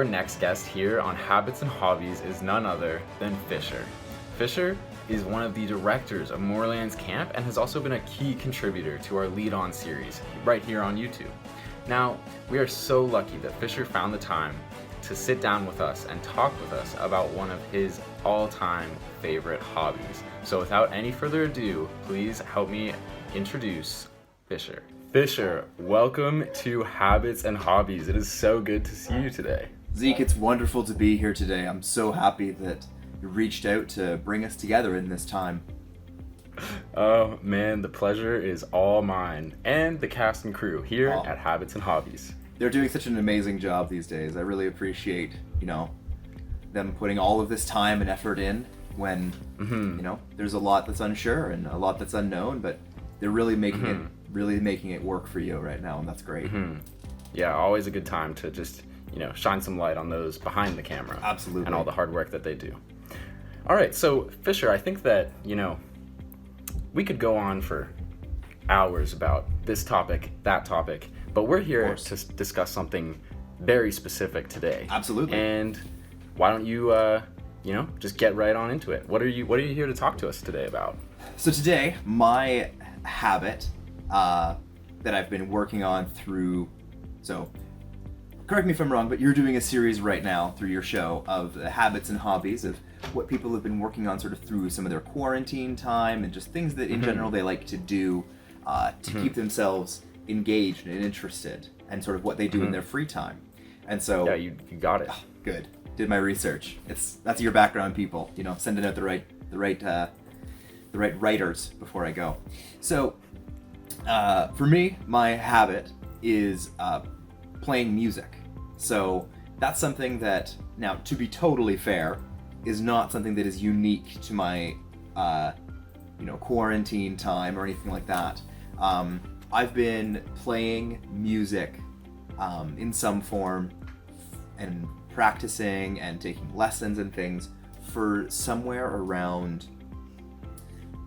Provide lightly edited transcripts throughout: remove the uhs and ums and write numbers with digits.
Our next guest here on Habits and Hobbies is none other than Fisher. Fisher is one of the directors of Moorlands Camp and has also been a key contributor to our Lead On series right here on YouTube. Now, we are so lucky that Fisher found the time to sit down with us and talk with us about one of his all-time favorite hobbies. So without any further ado, please help me introduce Fisher. Fisher, welcome to Habits and Hobbies. It is so good to see you today. Zeke, it's wonderful to be here today. I'm so happy that you reached out to bring us together in this time. Oh man, the pleasure is all mine and the cast and crew here at Habits and Hobbies. They're doing such an amazing job these days. I really appreciate, them putting all of this time and effort in when, there's a lot that's unsure and a lot that's unknown, but they're really making it work for you right now, and that's great. Yeah, always a good time to just, shine some light on those behind the camera. Absolutely. And all the hard work that they do. All right, so Fisher, I think that, we could go on for hours about this topic, that topic, but we're here to discuss something very specific today. Absolutely. And why don't you, just get right on into it? What are you here to talk to us today about? So today, my habit that I've been working on correct me if I'm wrong, but you're doing a series right now through your show of habits and hobbies of what people have been working on sort of through some of their quarantine time and just things that in general they like to do to keep themselves engaged and interested and sort of what they do in their free time. And so yeah, you got it. Oh, good. Did my research. That's your background, people. Sending out the right writers before I go. So for me, my habit is playing music. So that's something that, now, to be totally fair, is not something that is unique to my, quarantine time or anything like that. I've been playing music in some form and practicing and taking lessons and things for somewhere around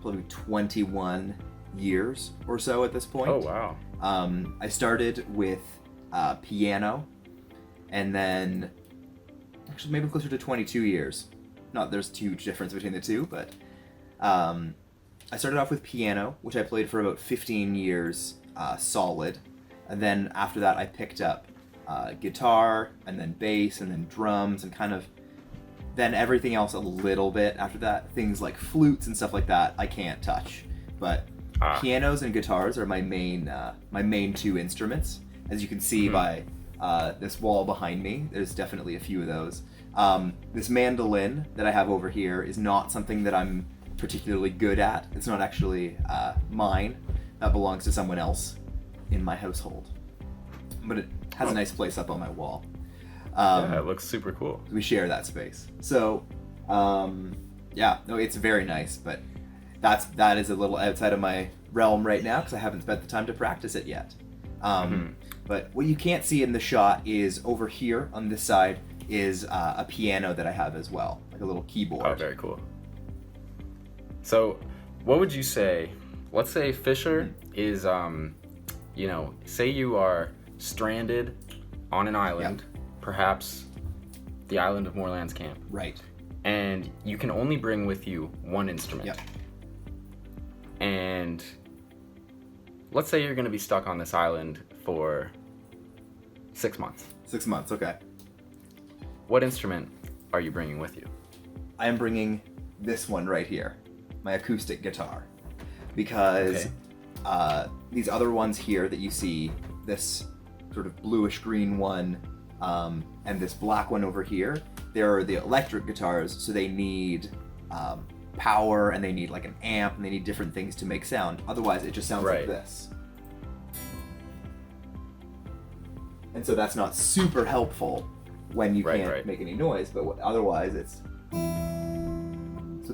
probably 21 years or so at this point. Oh, wow. I started with piano, and then actually maybe closer to 22 years. Not there's a huge difference between the two, but I started off with piano, which I played for about 15 years solid, and then after that I picked up guitar, and then bass, and then drums, and kind of then everything else a little bit after that. Things like flutes and stuff like that I can't touch, but pianos and guitars are my main two instruments. As you can see by this wall behind me, there's definitely a few of those. This mandolin that I have over here is not something that I'm particularly good at. It's not actually mine. That belongs to someone else in my household. But it has a nice place up on my wall. Yeah, it looks super cool. We share that space. So, it's very nice, but that is a little outside of my realm right now because I haven't spent the time to practice it yet. But what you can't see in the shot is over here on this side is a piano that I have as well, like a little keyboard. Oh, very cool. So, what would you say? Let's say Fisher is, say you are stranded on an island, perhaps the island of Moorlands Camp. Right. And you can only bring with you one instrument. Yep. And let's say you're going to be stuck on this island for 6 months. 6 months, okay. What instrument are you bringing with you? I am bringing this one right here, my acoustic guitar, because these other ones here that you see, this sort of bluish green one and this black one over here, they're the electric guitars, so they need power and they need like an amp and they need different things to make sound. Otherwise, it just sounds like this. And so that's not super helpful when you can't make any noise, but otherwise it's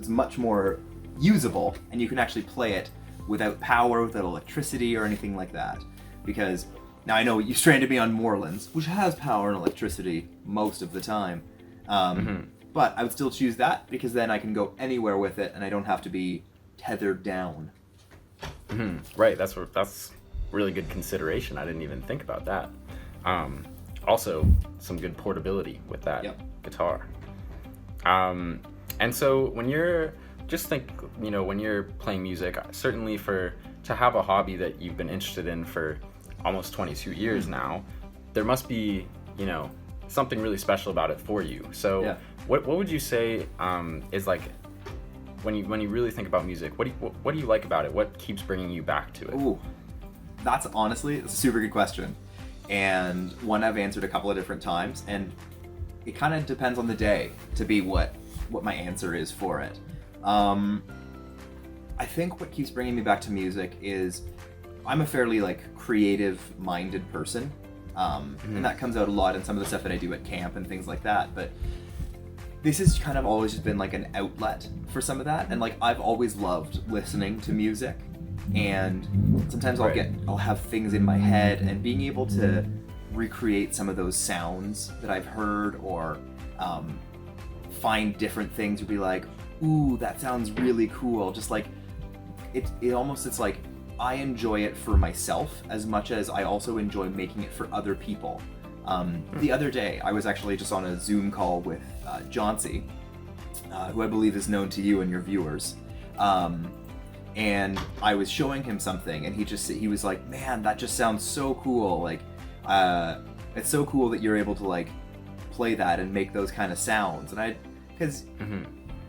much more usable, and you can actually play it without power, without electricity or anything like that. Because now I know you stranded me on Moorlands, which has power and electricity most of the time, but I would still choose that because then I can go anywhere with it and I don't have to be tethered down. Right, that's really good consideration. I didn't even think about that. also some good portability with that Yep. guitar. And so when you're when you're playing music, certainly to have a hobby that you've been interested in for almost 22 years now, there must be, something really special about it for you. So Yeah. what would you say is like, when you really think about music, what do you like about it? What keeps bringing you back to it? Ooh, that's honestly a super good question, and one I've answered a couple of different times, and it kind of depends on the day to be what my answer is for it. I think what keeps bringing me back to music is I'm a fairly creative-minded person, and that comes out a lot in some of the stuff that I do at camp and things like that. But this has kind of always just been like an outlet for some of that, and I've always loved listening to music, and sometimes I'll have things in my head, and being able to recreate some of those sounds that I've heard, or find different things, or be like, ooh, that sounds really cool. Just it's like I enjoy it for myself as much as I also enjoy making it for other people. The other day, I was actually just on a Zoom call with Johnsy, who I believe is known to you and your viewers. And I was showing him something, and he was like, man, that just sounds so cool. It's so cool that you're able to play that and make those kind of sounds. And because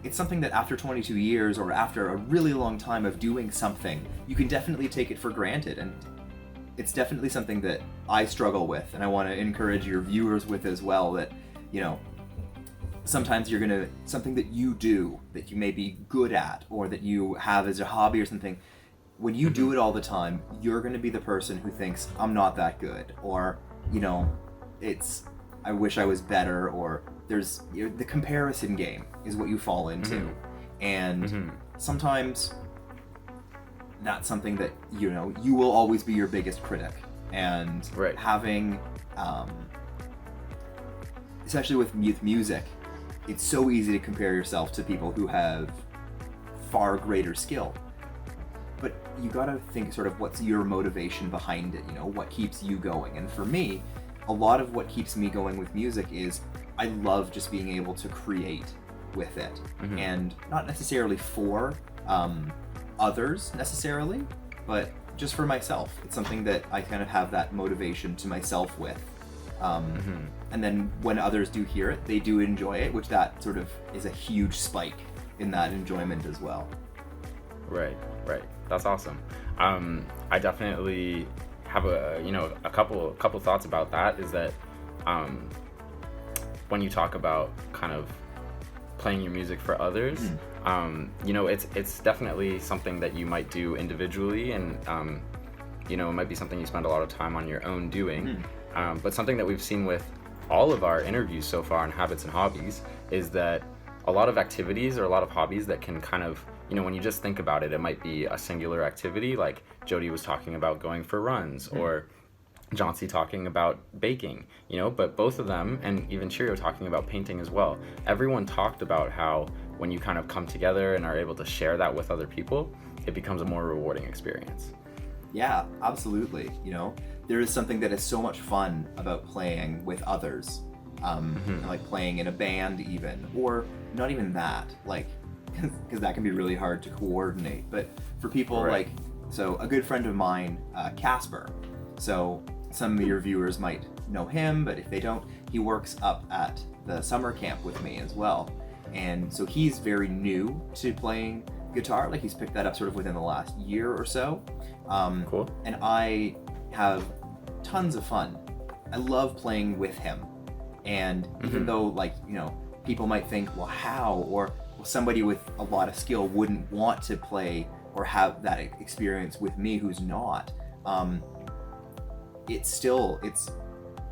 it's something that after 22 years, or after a really long time of doing something, you can definitely take it for granted. And it's definitely something that I struggle with, and I want to encourage your viewers with as well, that, sometimes something that you do, that you may be good at, or that you have as a hobby or something, when you do it all the time, you're going to be the person who thinks, I'm not that good, or, I wish I was better, or there's the comparison game is what you fall into. And sometimes that's something that, you will always be your biggest critic. And having, especially with music, it's so easy to compare yourself to people who have far greater skill. But you gotta think sort of what's your motivation behind it, what keeps you going. And for me, a lot of what keeps me going with music is I love just being able to create with it. And not necessarily for others necessarily, but just for myself. It's something that I kind of have that motivation to myself with. And then when others do hear it, they do enjoy it, which that sort of is a huge spike in that enjoyment as well. Right. That's awesome. I definitely have a couple thoughts about that. Is that when you talk about kind of playing your music for others, it's definitely something that you might do individually, and it might be something you spend a lot of time on your own doing. But something that we've seen with all of our interviews so far on Habits and Hobbies is that a lot of activities, or a lot of hobbies that can kind of, when you just think about it, it might be a singular activity, like Jody was talking about going for runs, or Johnsy talking about baking, but both of them, and even Cheerio talking about painting as well. Everyone talked about how when you kind of come together and are able to share that with other people, it becomes a more rewarding experience. Yeah, absolutely. There is something that is so much fun about playing with others, like playing in a band even, or not even that, because that can be really hard to coordinate. But for people so a good friend of mine, Casper, so some of your viewers might know him, but if they don't, he works up at the summer camp with me as well. And so he's very new to playing guitar, he's picked that up sort of within the last year or so. Cool. And I have tons of fun. I love playing with him. And even though people might think, well, how, or somebody with a lot of skill wouldn't want to play or have that experience with me who's not, it's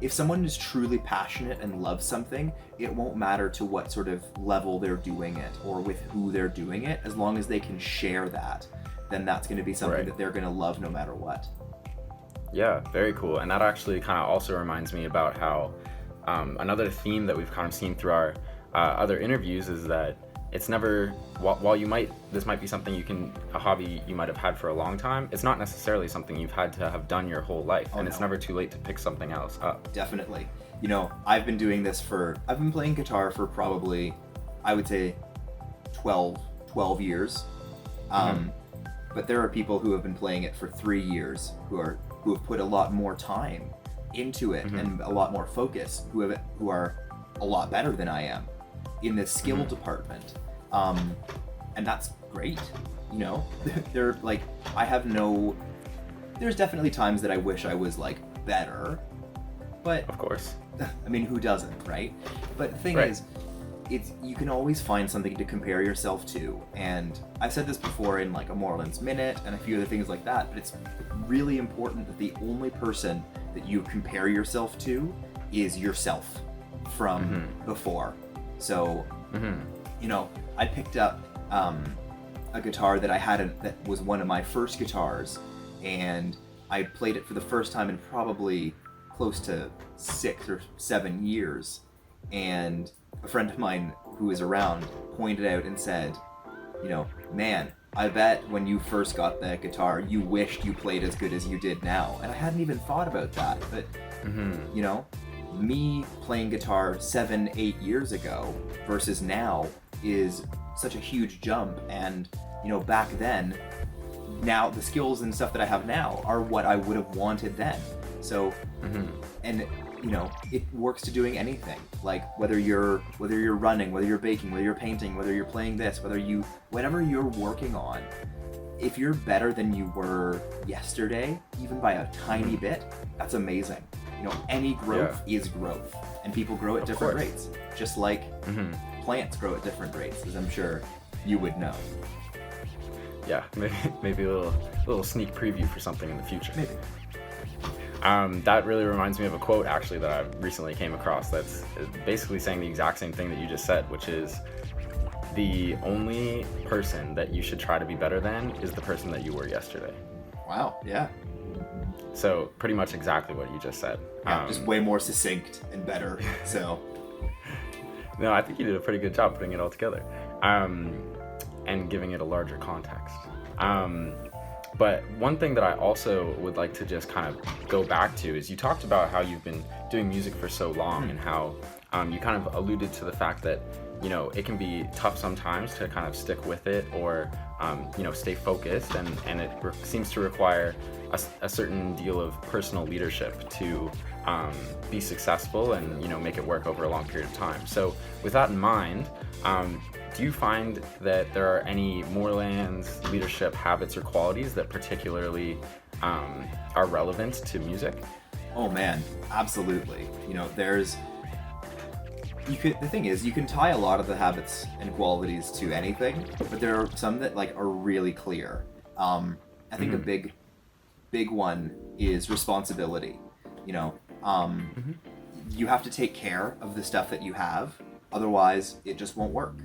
if someone is truly passionate and loves something, it won't matter to what sort of level they're doing it or with who they're doing it, as long as they can share that, then that's going to be something that they're going to love no matter what. Yeah, very cool. And that actually kind of also reminds me about how another theme that we've kind of seen through our other interviews is that it's never, while this might be something a hobby you might have had for a long time, it's not necessarily something you've had to have done your whole life. And it's never too late to pick something else up. Definitely. I've been playing guitar for probably, I would say, 12 years. But there are people who have been playing it for 3 years who have put a lot more time into it and a lot more focus, who are a lot better than I am in the skill department. And that's great. They're like, there's definitely times that I wish I was like better, but Of course. I mean, who doesn't, right? But the thing is, you can always find something to compare yourself to, and I've said this before in like a Moreland's Minute and a few other things like that, but it's really important that the only person that you compare yourself to is yourself from before. So, I picked up a guitar that I hadn't, that was one of my first guitars, and I played it for the first time in probably close to 6 or 7 years, and a friend of mine who was around pointed out and said, man, I bet when you first got that guitar, you wished you played as good as you did now. And I hadn't even thought about that, but, me playing guitar 7-8 years ago versus now is such a huge jump. And, back then, now the skills and stuff that I have now are what I would have wanted then. So, and it works to doing anything. Like whether you're running, whether you're baking, whether you're painting, whether you're playing this, whatever you're working on, if you're better than you were yesterday, even by a tiny bit, that's amazing. Any growth is growth, and people grow at different rates, just like plants grow at different rates, as I'm sure you would know. Yeah, maybe a little sneak preview for something in the future. Maybe. That really reminds me of a quote actually that I recently came across that's basically saying the exact same thing that you just said, which is the only person that you should try to be better than is the person that you were yesterday. Wow, yeah. So pretty much exactly what you just said. Yeah, just way more succinct and better, so. No, I think you did a pretty good job putting it all together and giving it a larger context. But one thing that I also would like to just kind of go back to is you talked about how you've been doing music for so long and how you kind of alluded to the fact that, it can be tough sometimes to kind of stick with it or, stay focused, and it seems to require a certain deal of personal leadership to be successful and, make it work over a long period of time. So with that in mind, do you find that there are any Moorlands leadership habits or qualities that particularly are relevant to music? Oh man, absolutely. The thing is, you can tie a lot of the habits and qualities to anything, but there are some that are really clear. I think a big one is responsibility. You have to take care of the stuff that you have, otherwise it just won't work.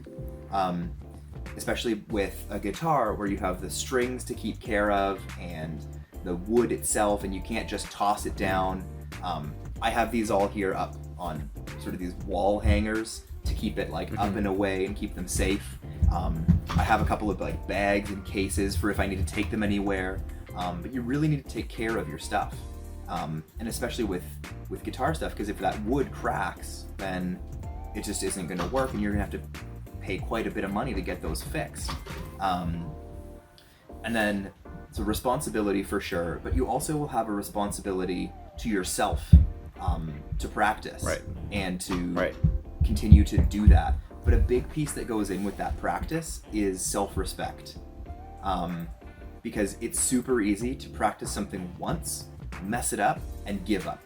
Especially with a guitar where you have the strings to keep care of and the wood itself, and you can't just toss it down. I have these all here up on sort of these wall hangers to keep it up and away and keep them safe. I have a couple of bags and cases for if I need to take them anywhere. But you really need to take care of your stuff, and especially with guitar stuff, because if that wood cracks, then it just isn't going to work, and you're going to have to pay quite a bit of money to get those fixed. And then it's a responsibility for sure, but you also will have a responsibility to yourself to practice and to continue to do that. But a big piece that goes in with that practice is self-respect. Because it's super easy to practice something once, mess it up, and give up.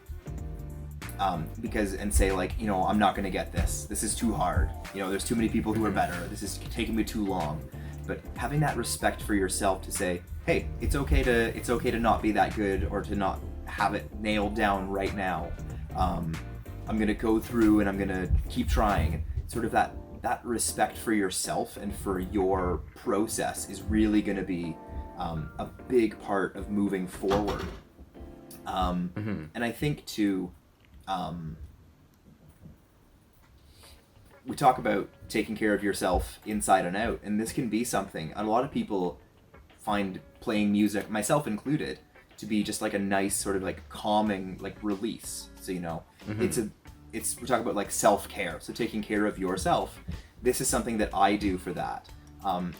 And say I'm not gonna get this. This is too hard. There's too many people who are better. This is taking me too long. But having that respect for yourself to say, hey, it's okay to not be that good or to not have it nailed down right now. I'm gonna go through and I'm gonna keep trying. Sort of that respect for yourself and for your process is really gonna be a big part of moving forward. And I think too, we talk about taking care of yourself inside and out, and this can be something a lot of people find playing music, myself included, to be just a nice sort of calming release. So we're talking about like self-care, so taking care of yourself. This is something that I do for that.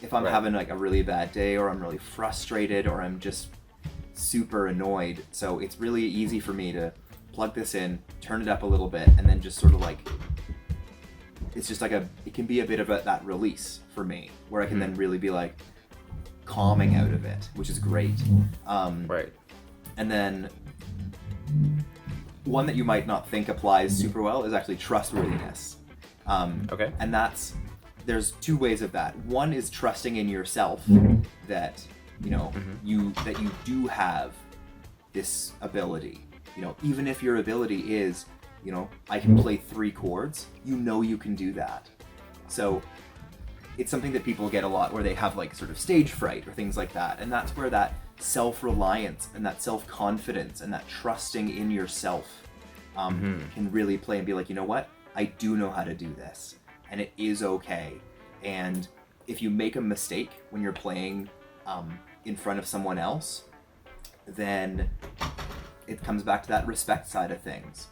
If I'm having like a really bad day, or I'm really frustrated, or I'm just super annoyed, so it's really easy for me to plug this in, turn it up a little bit, and then just sort of like, it's just like it can be a bit of that release for me, where I can then really be like calming out of it, which is great. Right. And then one that you might not think applies super well is actually trustworthiness. Okay. And there's two ways of that. One is trusting in yourself, that you do have this ability. Even if your ability is, I can play 3 chords, you can do that. So it's something that people get a lot, where they have like sort of stage fright or things like that, and that's where that self-reliance and that self-confidence and that trusting in yourself can really play and be like, you know what, I do know how to do this, and it is okay. And if you make a mistake when you're playing in front of someone else, then it comes back to that respect side of things.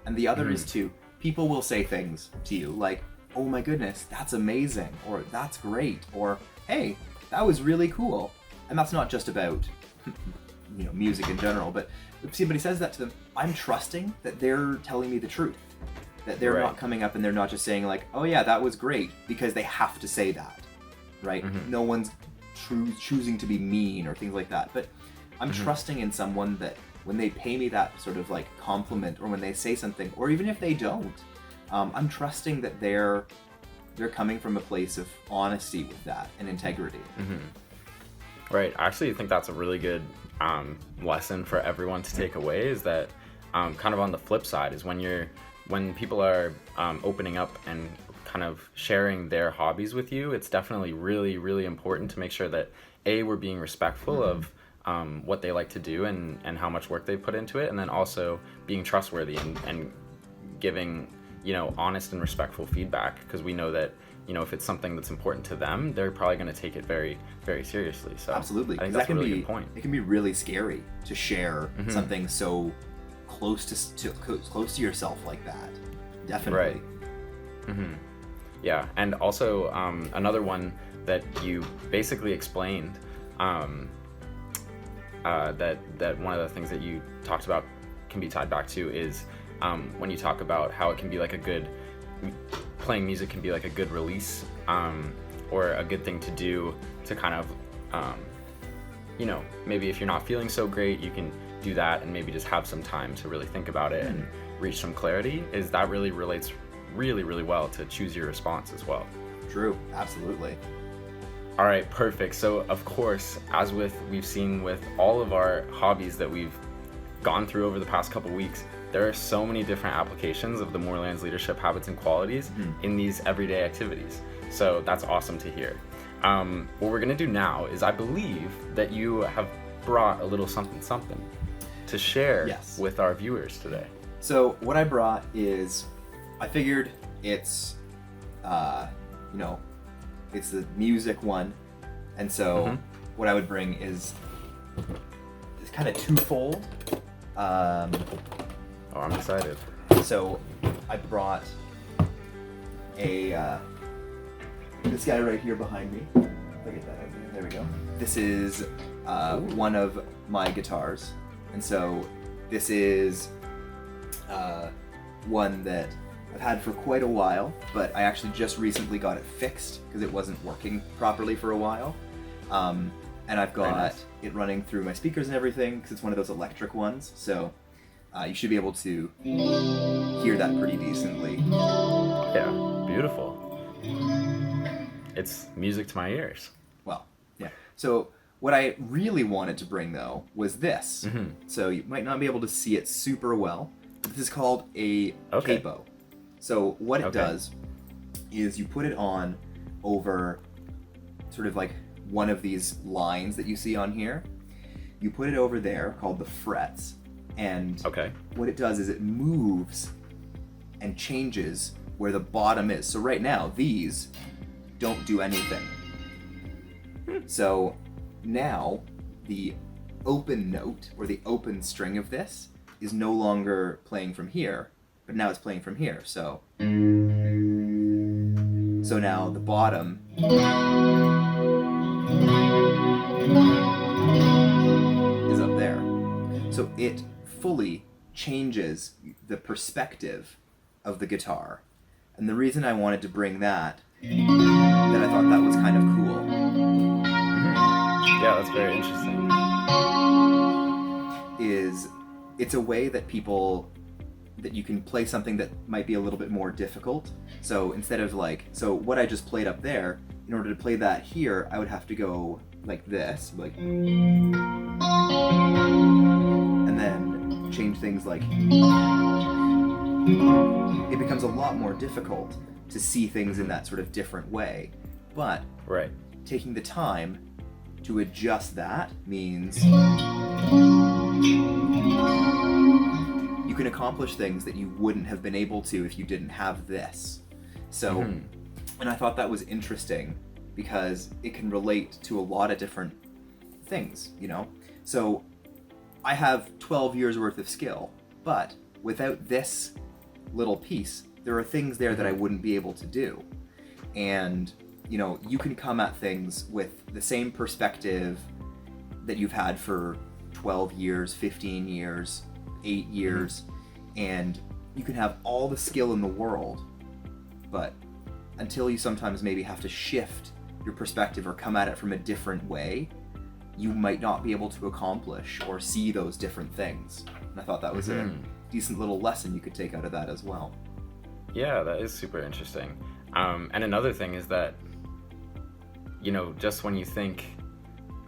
And the other is too, people will say things to you like, oh my goodness, that's amazing, or that's great, or hey, that was really cool. And that's not just about music in general, but if somebody says that to them, I'm trusting that they're telling me the truth, that they're not coming up and they're not just saying like, oh yeah, that was great, because they have to say that, right? No one's choosing to be mean or things like that, but I'm trusting in someone that when they pay me that sort of like compliment, or when they say something, or even if they don't, I'm trusting that they're coming from a place of honesty with that and integrity. Right. I actually think that's a really good lesson for everyone to take away, is that kind of on the flip side is when people are opening up and kind of sharing their hobbies with you, it's definitely really, really important to make sure that we're being respectful of what they like to do and how much work they put into it, and then also being trustworthy and giving honest and respectful feedback, because we know that if it's something that's important to them, they're probably going to take it very, very seriously. So absolutely, I think that's a really good point. It can be really scary to share something so close to yourself like that. Definitely. Right. Yeah, and also another one that you basically explained, that one of the things that you talked about can be tied back to is when you talk about how it can be like playing music can be like a good release, or a good thing to do to kind of, maybe if you're not feeling so great, you can do that and maybe just have some time to really think about it and reach some clarity. That really relates really, really well to choose your response as well. True, absolutely. All right, perfect. So of course, as we've seen with all of our hobbies that we've gone through over the past couple weeks, there are so many different applications of the Moorlands leadership habits and qualities in these everyday activities. So that's awesome to hear. What we're gonna do now is, I believe that you have brought a little something to share with our viewers today. So what I brought is, I figured it's it's the music one, and so what I would bring is it's kind of twofold. I'm excited. So I brought this guy right here behind me. Look at that over there. There we go. This is one of my guitars, and so this is one that I've had for quite a while, but I actually just recently got it fixed because it wasn't working properly for a while. And I've got it running through my speakers and everything, because it's one of those electric ones, so you should be able to hear that pretty decently. Yeah, beautiful. It's music to my ears. Well, yeah. So what I really wanted to bring, though, was this. So you might not be able to see it super well. This is called a capo. So what it does is you put it on over sort of like one of these lines that you see on here. You put it over there, called the frets, and what it does is it moves and changes where the bottom is. So right now, these don't do anything. So now the open note, or the open string of this, is no longer playing from here, but now it's playing from here. So now the bottom is up there. So it fully changes the perspective of the guitar. And the reason I wanted to bring that I thought that was kind of cool. Yeah, that's very interesting. Is it's a way that you can play something that might be a little bit more difficult. So instead of so what I just played up there, in order to play that here, I would have to go like this, and then change things it becomes a lot more difficult to see things in that sort of different way. But right. Taking the time to adjust that means you can accomplish things that you wouldn't have been able to if you didn't have this. So, and I thought that was interesting because it can relate to a lot of different things, So I have 12 years worth of skill, but without this little piece, there are things there that I wouldn't be able to do. And, you can come at things with the same perspective that you've had for 12 years, 15 years, 8 years, and you can have all the skill in the world, but until you sometimes maybe have to shift your perspective or come at it from a different way, you might not be able to accomplish or see those different things. And I thought that was a decent little lesson you could take out of that as well. Yeah, that is super interesting. And another thing is that, just when you think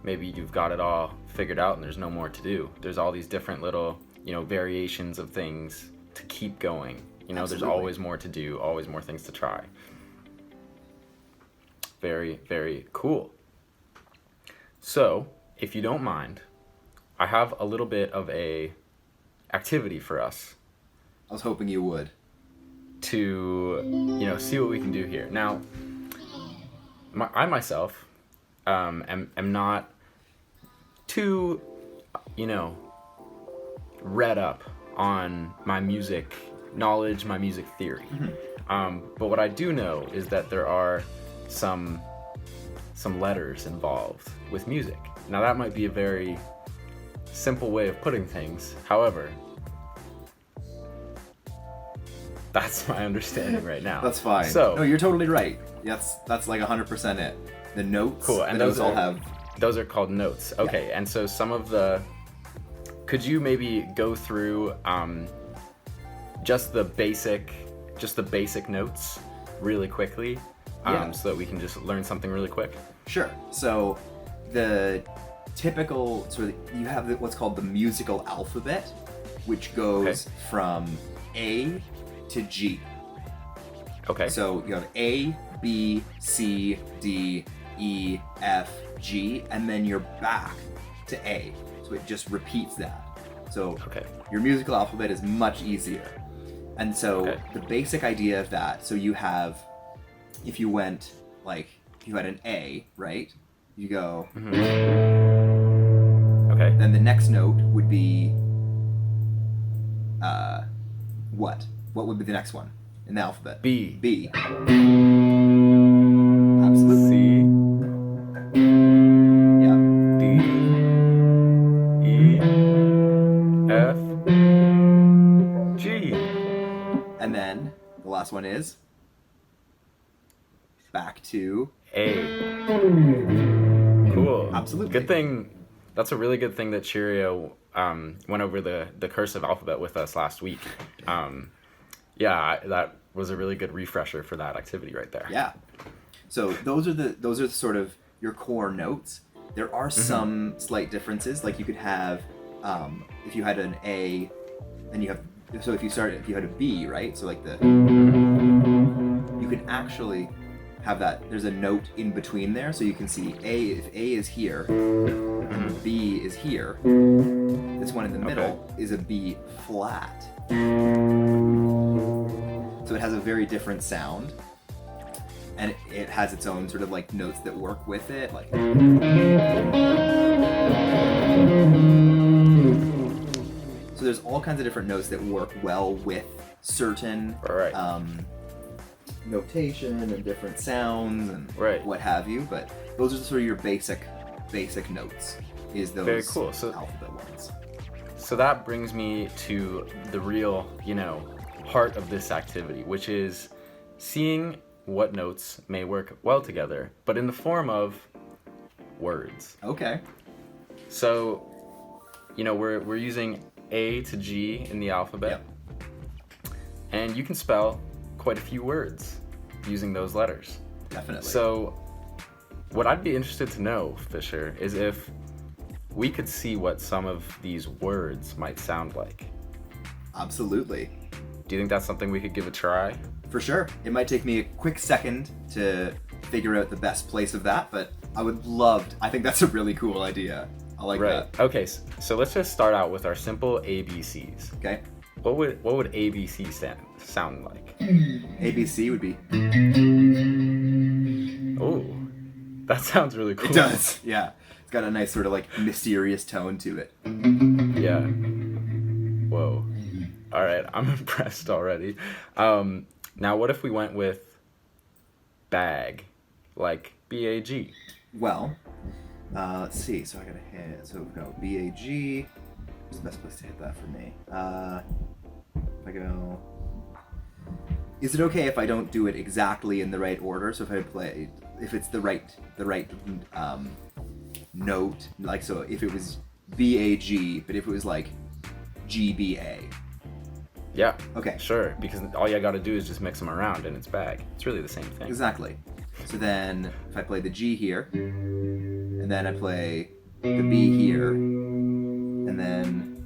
maybe you've got it all figured out and there's no more to do, there's all these different little, variations of things to keep going. Absolutely. There's always more to do, always more things to try. Very, very cool. So, if you don't mind, I have a little bit of a activity for us. I was hoping you would. To, see what we can do here. Now, I myself am not too, read up on my music knowledge, my music theory. But what I do know is that there are some letters involved with music. Now that might be a very simple way of putting things. However, that's my understanding right now. That's fine. So, no, you're totally right. That's like 100% it. The notes. Cool. And those all have. Those are called notes. Okay. Yeah. And so could you maybe go through just the basic notes really quickly, so that we can just learn something really quick? Sure. So the typical you have what's called the musical alphabet, which goes from A to G. Okay. So you have A, B, C, D, E, F, G, and then you're back to A. So it just repeats that. So your musical alphabet is much easier. And so the basic idea of that, so you have, if you had an A, right? You go. Okay. Then the next note would be, what? What would be the next one in the alphabet? B. B. Absolutely. C. Yeah. D. E. F. G. And then the last one is back to A. Cool. Absolutely. Good thing. That's a really good thing that Cheerio went over the cursive alphabet with us last week. That was a really good refresher for that activity right there. Yeah. So those are sort of your core notes. There are some slight differences. Like you could have, if you had an A, then if you had a B, right? So like you can actually have that. There's a note in between there, so you can see if A is here, and B is here. This one in the middle is a B flat. So it has a very different sound, and it has its own sort of like notes that work with it, like. So there's all kinds of different notes that work well with certain Right. notation and different sounds and Right. what have you. But those are sort of your basic notes. Is those Very cool. So alphabet ones. So that brings me to the real, heart of this activity, which is seeing what notes may work well together, but in the form of words. Okay. So, we're using A to G in the alphabet, and you can spell quite a few words using those letters. Definitely. So, what I'd be interested to know, Fisher, is if we could see what some of these words might sound like. Absolutely. Do you think that's something we could give a try? For sure. It might take me a quick second to figure out the best place of that, but I think that's a really cool idea. I like that. Okay, so let's just start out with our simple ABCs. Okay. What would ABC sound like? ABC would be... Oh, that sounds really cool. It does, yeah. It's got a nice sort of like mysterious tone to it. Yeah. Whoa. All right, I'm impressed already. Now, what if we went with bag, like BAG? Well, let's see. So I gotta hit. So we've got BAG. What's the best place to hit that for me? If I go. Is it okay if I don't do it exactly in the right order? So if it's the right note, like so, if it was BAG, but if it was like GBA. Yeah. Okay. Sure, because all you gotta do is just mix them around and it's bag. It's really the same thing. Exactly. So then, if I play the G here, and then I play the B here, and then...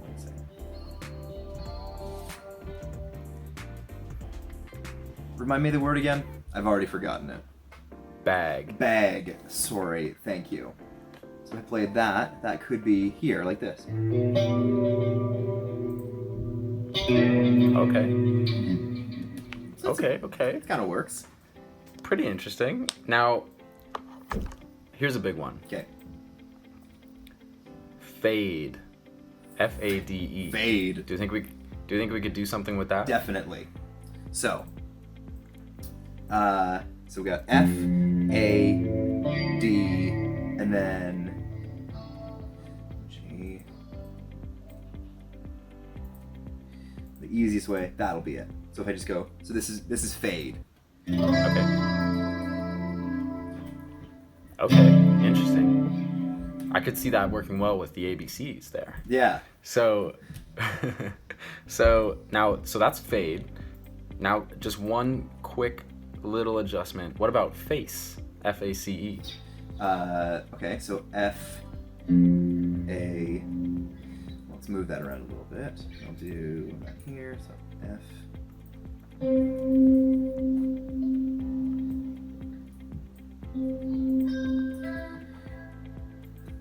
one second. Remind me of the word again? I've already forgotten it. Bag. Bag. Sorry. Thank you. So if I played that, that could be here, like this. Okay. Okay. It kind of works. Pretty interesting. Now, here's a big one. Okay. Fade. Fade. Fade. Do you think we could do something with that? Definitely. So we got F, A, D, and then G. The easiest way, that'll be it. So if I just go, so this is fade. Okay, interesting. I could see that working well with the ABCs there. Yeah. So that's fade. Now, just one quick little adjustment. What about face? F-A-C-E. Okay, so F, A, let's move that around a little bit. I'll do that here, so F.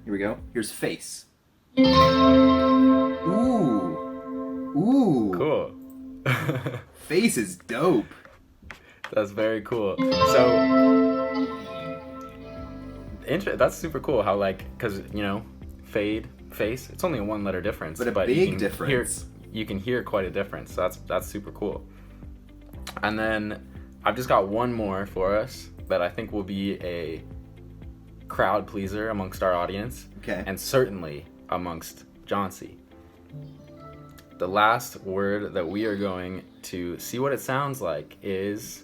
Here we go. Here's face. Ooh. Cool. Face is dope. That's very cool. So, that's super cool how, because, fade, face, it's only a one letter difference. But a big difference. You can hear quite a difference. So that's super cool. And then I've just got one more for us that I think will be a crowd pleaser amongst our audience. Okay. And certainly amongst Johnsy. The last word that we are going to see what it sounds like is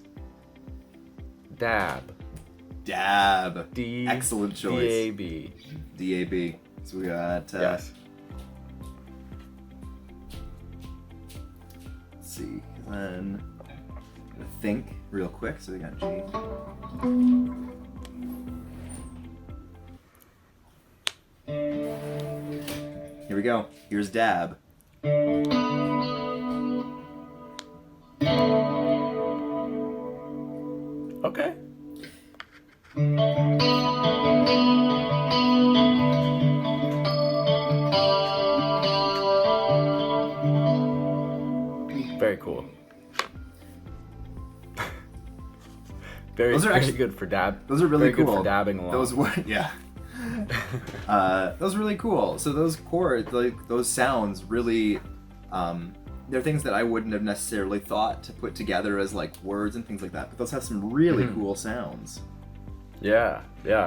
dab. Dab. D. Excellent choice. D-A-B. D-A-B. So we got... yes. Let's see. And then... I'm gonna think real quick. So we got G. Here we go. Here's dab. Okay. Very cool. Very Those are very actually good for dab. Those are really very cool. good for dabbing along. Those were, yeah. That was really cool. So those chords, like those sounds, really, they're things that I wouldn't have necessarily thought to put together as like words and things like that. But those have some really cool sounds. Yeah.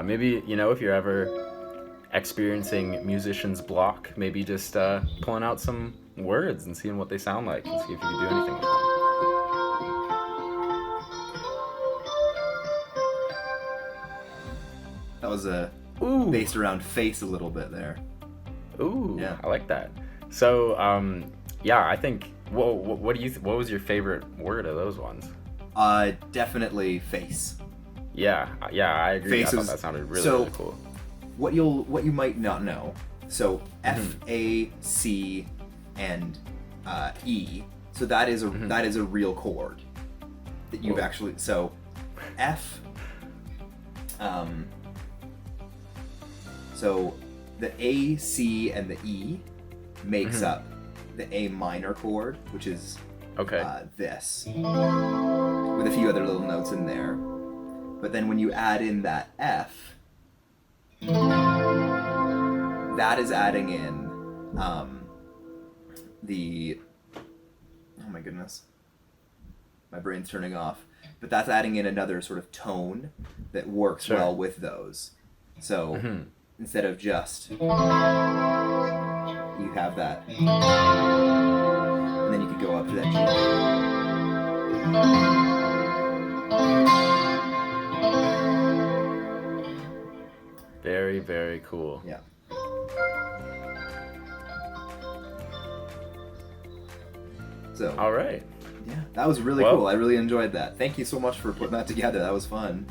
Maybe, if you're ever experiencing musician's block, maybe just pulling out some words and seeing what they sound like, and see if you can do anything with them. That was Ooh. based around face a little bit there. Ooh, Yeah. I like that. So, I think. What what was your favorite word of those ones? Definitely face. Yeah, I agree. Face I thought was- that sounded really, so- really cool. What you might not know. So F, A, C, and E. So that is a real chord that you've Whoa. actually. So F. So the A, C, and the E makes up the A minor chord, which is Okay. this, with a few other little notes in there. But then when you add in that F, that is adding in the, oh my goodness, my brain's turning off. But that's adding in another sort of tone that works Sure. well with those. So instead of just, you have that, and then you could go up to that G. Very, very cool. Yeah. So, All right. yeah, that was really Well- cool. I really enjoyed that. Thank you so much for putting that together. That was fun.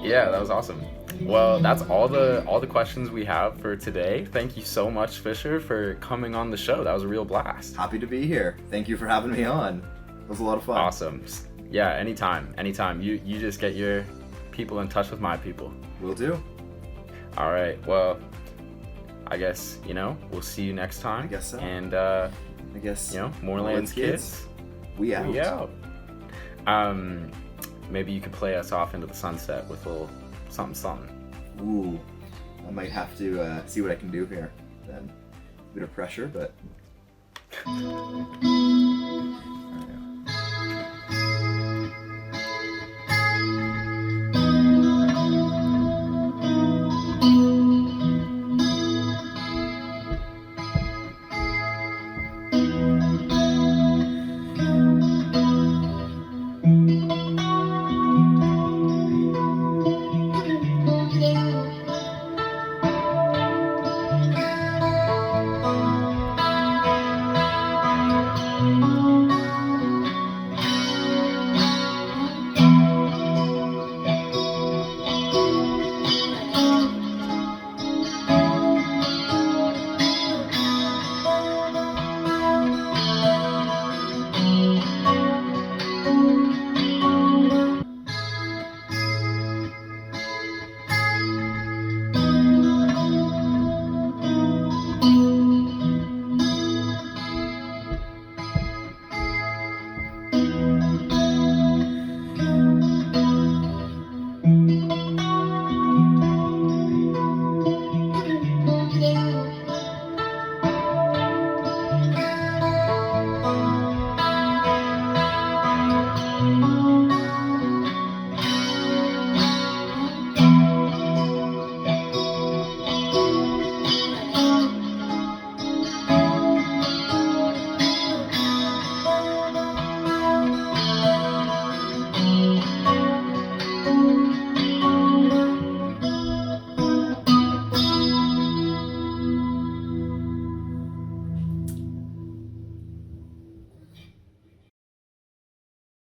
Yeah, that was awesome. Well, that's all the questions we have for today. Thank you so much, Fisher, for coming on the show. That was a real blast. Happy to be here. Thank you for having me on. It was a lot of fun. Awesome. Yeah, anytime. You just get your people in touch with my people. Will do. All right. Well, I guess, we'll see you next time. I guess so. And, I guess. Moreland's kids. We out. We out. Maybe you could play us off into the sunset with a little something. Ooh. I might have to see what I can do here. Then a bit of pressure, but.